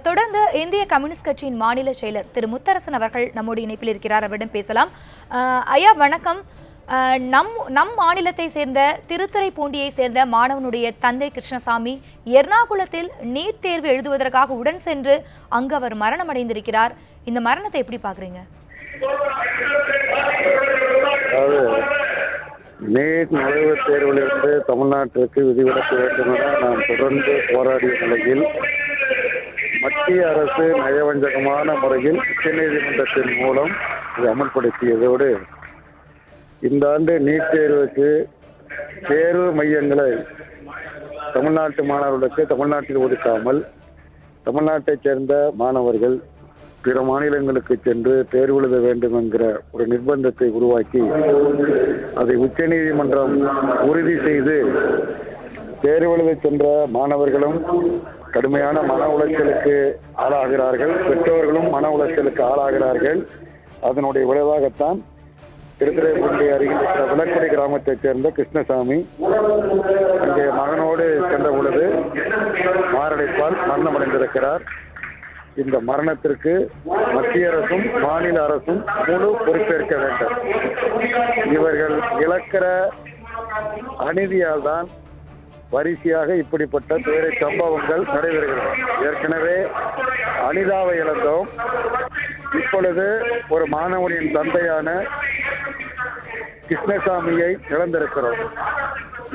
தொடர்ந்து இந்திய கம்யூனிஸ்ட் கட்சியின் மாநில செயலர் திரு முத்தரசன் அவர்கள் நம்முடைய இணைப்பில் இருக்கிறார், அவரிடம் பேசலாம். ஐயா வணக்கம். நம் மாநிலத்தை சேர்ந்த திருத்துறைப்பூண்டியை சேர்ந்த மாணவனுடைய தந்தை கிருஷ்ணசாமி எர்ணாகுளத்தில் நீட் தேர்வு எழுதுவதற்காக உடன் சென்று அங்கு அவர் மரணம் அடைந்திருக்கிறார். இந்த மரணத்தை எப்படி பாக்குறீங்க? நீட் நுழைவுத் தேர்விலிருந்து தமிழ்நாட்டிற்கு விதிவிலக்க வேண்டும் என நாம் தொடர்ந்து போராடிய நிலையில் மத்திய அரசு நயவஞ்சகமான முறையில் உச்சநீதிமன்றத்தின் மூலம் இது அமல்படுத்தியதோடு இந்த ஆண்டு நீட் தேர்வுக்கு தேர்வு மையங்களை தமிழ்நாட்டு மாணவர்களுக்கு தமிழ்நாட்டில் ஒதுக்காமல் தமிழ்நாட்டைச் சேர்ந்த மாணவர்கள் பிற மாநிலங்களுக்கு சென்று தேர்வு எழுத வேண்டும் என்கிற ஒரு நிர்பந்தத்தை உருவாக்கி அதை உச்சநீதிமன்றம் உறுதி செய்து தேர்வு எழுத சென்ற மாணவர்களும் கடுமையான மன உளைச்சலுக்கு ஆளாகிறார்கள், பெற்றோர்களும் மன உளைச்சலுக்கு ஆளாகிறார்கள். அதனுடைய விளைவாகத்தான் திருத்துறைப்பூண்டி அருகில் இருக்கிற விளக்குடி கிராமத்தைச் சேர்ந்த கிருஷ்ணசாமி அங்கே மகனோடு சென்ற பொழுது மாரடைப்பால் மரணமடைந்திருக்கிறார். இந்த மரணத்திற்கு மத்திய அரசும் மாநில அரசும் முழு பொறுப்பேற்க வேண்டும். இவர்கள் இழக்கிற அநீதியால் தான் வரிசையாக இப்படிப்பட்ட துயர சம்பவங்கள் நடைபெறுகிறது. ஏற்கனவே அனிதாவை இழந்தோம். இப்பொழுது ஒரு மாணவனின் தந்தையான கிருஷ்ணசாமியை இழந்திருக்கிறோம்.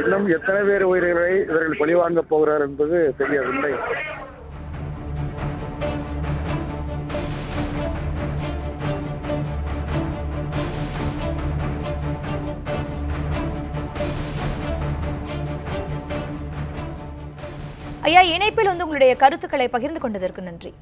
இன்னும் எத்தனை பேர் உயிர்களை இவர்கள் பழிவாங்கப் போகிறார் என்பது தெரியவில்லை. ஐயா, இணைப்பில் உங்களுடைய கருத்துக்களை பகிர்ந்து கொண்டதற்கு நன்றி.